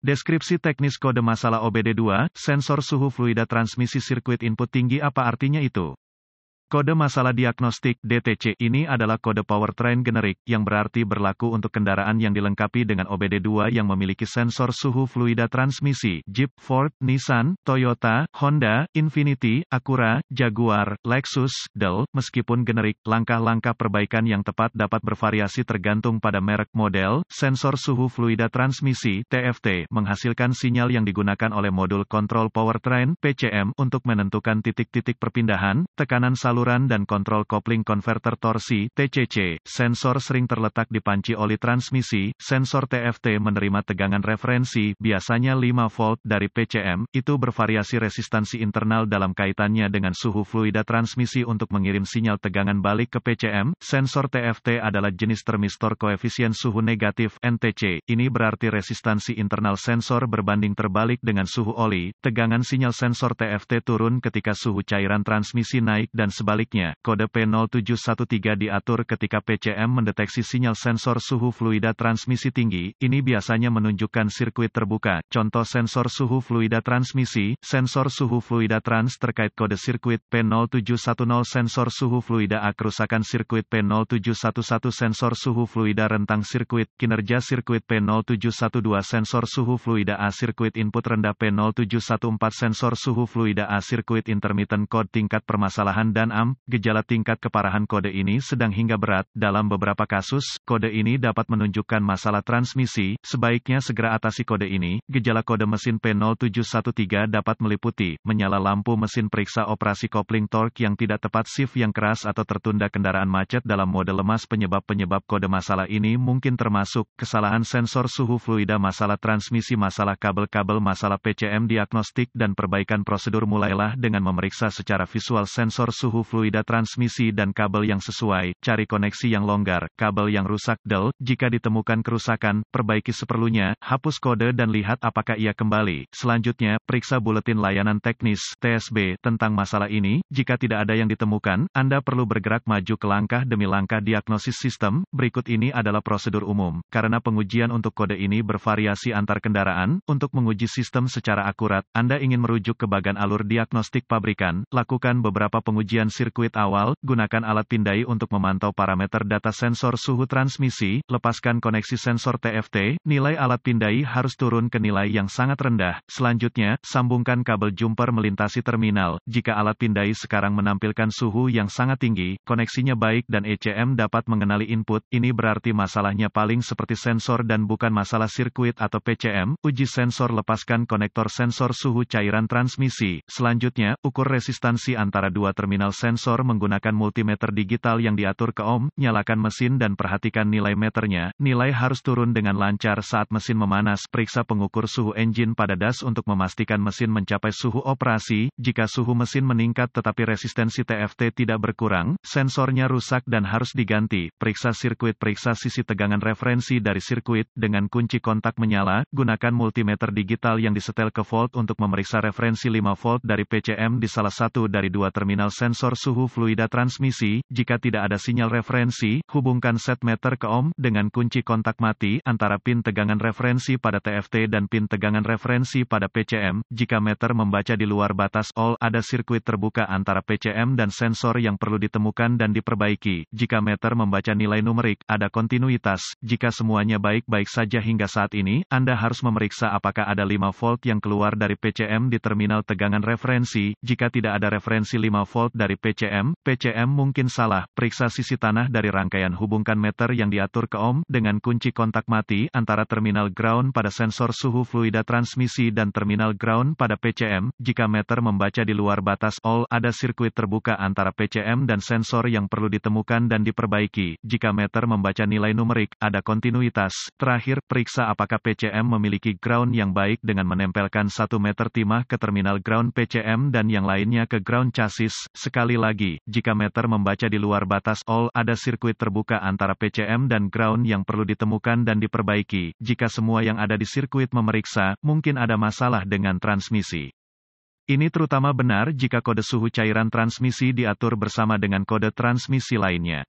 Deskripsi teknis kode masalah OBD2, sensor suhu fluida transmisi sirkuit input tinggi apa artinya itu? Kode masalah diagnostik (DTC) ini adalah kode powertrain generik, yang berarti berlaku untuk kendaraan yang dilengkapi dengan OBD2 yang memiliki sensor suhu fluida transmisi, Jeep, Ford, Nissan, Toyota, Honda, Infiniti, Acura, Jaguar, Lexus, Dell. Meskipun generik, langkah-langkah perbaikan yang tepat dapat bervariasi tergantung pada merek model. Sensor suhu fluida transmisi (TFT) menghasilkan sinyal yang digunakan oleh modul kontrol powertrain (PCM) untuk menentukan titik-titik perpindahan, tekanan saluran dan kontrol kopling konverter torsi (TCC). Sensor sering terletak di panci oli transmisi. Sensor TFT menerima tegangan referensi, biasanya 5 volt dari PCM. Itu bervariasi resistansi internal dalam kaitannya dengan suhu fluida transmisi untuk mengirim sinyal tegangan balik ke PCM. Sensor TFT adalah jenis termistor koefisien suhu negatif (NTC). Ini berarti resistansi internal sensor berbanding terbalik dengan suhu oli. Tegangan sinyal sensor TFT turun ketika suhu cairan transmisi naik dan sebaliknya. Kode P0713 diatur ketika PCM mendeteksi sinyal sensor suhu fluida transmisi tinggi. Ini biasanya menunjukkan sirkuit terbuka. Contoh sensor suhu fluida transmisi. Sensor suhu fluida trans terkait kode sirkuit P0710. Sensor suhu fluida A kerusakan sirkuit P0711. Sensor suhu fluida rentang sirkuit. Kinerja sirkuit P0712. Sensor suhu fluida A sirkuit input rendah P0714. Sensor suhu fluida A sirkuit intermittent kode tingkat permasalahan dan gejala tingkat keparahan kode ini sedang hingga berat. Dalam beberapa kasus, kode ini dapat menunjukkan masalah transmisi. Sebaiknya segera atasi kode ini. Gejala kode mesin P0713 dapat meliputi menyala lampu mesin, periksa operasi kopling torque yang tidak tepat, shift yang keras atau tertunda, kendaraan macet dalam mode lemas. Penyebab-penyebab kode masalah ini mungkin termasuk kesalahan sensor suhu fluida, masalah transmisi, masalah kabel-kabel, masalah PCM. Diagnostik dan perbaikan prosedur mulailah dengan memeriksa secara visual sensor suhu fluida transmisi dan kabel yang sesuai. Cari koneksi yang longgar, kabel yang rusak. Jika ditemukan kerusakan, perbaiki seperlunya, hapus kode dan lihat apakah ia kembali. Selanjutnya, periksa buletin layanan teknis (TSB) tentang masalah ini. Jika tidak ada yang ditemukan, Anda perlu bergerak maju ke langkah demi langkah diagnosis sistem. Berikut ini adalah prosedur umum. Karena pengujian untuk kode ini bervariasi antar kendaraan, untuk menguji sistem secara akurat, Anda ingin merujuk ke bagan alur diagnostik pabrikan. Lakukan beberapa pengujian sirkuit awal, gunakan alat pindai untuk memantau parameter data sensor suhu transmisi, lepaskan koneksi sensor TFT, nilai alat pindai harus turun ke nilai yang sangat rendah. Selanjutnya, sambungkan kabel jumper melintasi terminal. Jika alat pindai sekarang menampilkan suhu yang sangat tinggi, koneksinya baik dan ECM dapat mengenali input, ini berarti masalahnya paling seperti sensor dan bukan masalah sirkuit atau PCM. Uji sensor, lepaskan konektor sensor suhu cairan transmisi. Selanjutnya, ukur resistansi antara dua terminal sensor menggunakan multimeter digital yang diatur ke ohm. Nyalakan mesin dan perhatikan nilai meternya. Nilai harus turun dengan lancar saat mesin memanas. Periksa pengukur suhu engine pada das untuk memastikan mesin mencapai suhu operasi. Jika suhu mesin meningkat tetapi resistensi TFT tidak berkurang, sensornya rusak dan harus diganti. Periksa sirkuit, periksa sisi tegangan referensi dari sirkuit dengan kunci kontak menyala. Gunakan multimeter digital yang disetel ke volt untuk memeriksa referensi 5 volt dari PCM di salah satu dari dua terminal sensor suhu fluida transmisi. Jika tidak ada sinyal referensi, hubungkan setmeter ke ohm dengan kunci kontak mati antara pin tegangan referensi pada TFT dan pin tegangan referensi pada PCM. Jika meter membaca di luar batas all, ada sirkuit terbuka antara PCM dan sensor yang perlu ditemukan dan diperbaiki. Jika meter membaca nilai numerik, ada kontinuitas. Jika semuanya baik-baik saja hingga saat ini, Anda harus memeriksa apakah ada 5 volt yang keluar dari PCM di terminal tegangan referensi. Jika tidak ada referensi 5 volt dari PCM mungkin salah. Periksa sisi tanah dari rangkaian, hubungkan meter yang diatur ke ohm dengan kunci kontak mati antara terminal ground pada sensor suhu fluida transmisi dan terminal ground pada PCM. Jika meter membaca di luar batas all, ada sirkuit terbuka antara PCM dan sensor yang perlu ditemukan dan diperbaiki. Jika meter membaca nilai numerik, ada kontinuitas. Terakhir, periksa apakah PCM memiliki ground yang baik dengan menempelkan 1 meter timah ke terminal ground PCM dan yang lainnya ke ground chassis. Sekali lagi, jika meter membaca di luar batas all, ada sirkuit terbuka antara PCM dan ground yang perlu ditemukan dan diperbaiki. Jika semua yang ada di sirkuit memeriksa, mungkin ada masalah dengan transmisi. Ini terutama benar jika kode suhu cairan transmisi diatur bersama dengan kode transmisi lainnya.